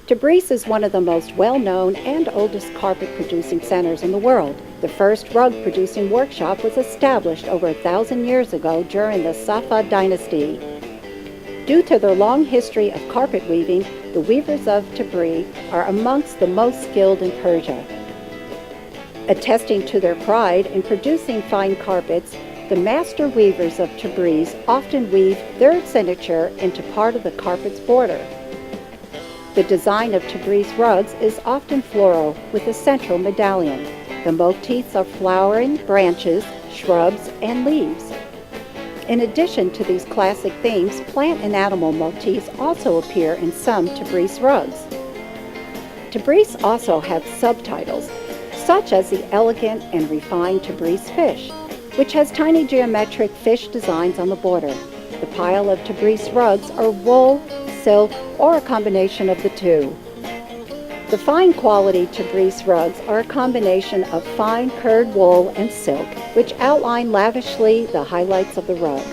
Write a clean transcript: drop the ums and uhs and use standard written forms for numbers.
Tabriz is one of the most well-known and oldest carpet-producing centers in the world. The first rug-producing workshop was established over 1,000 years ago during the Safavid dynasty. Due to their long history of carpet weaving, the weavers of Tabriz are amongst the most skilled in Persia. Attesting to their pride in producing fine carpets, the master weavers of Tabriz often weave their signature into part of the carpet's border. The design of Tabriz rugs is often floral with a central medallion. The motifs are flowering branches, shrubs, and leaves. In addition to these classic themes, plant and animal motifs also appear in some Tabriz rugs. Tabriz also have subtitles, such as the elegant and refined Tabriz fish, which has tiny geometric fish designs on the border. The pile of Tabriz rugs are wool, silk, or a combination of the two. The fine quality Tabriz rugs are a combination of fine curd wool and silk, which outline lavishly the highlights of the rug.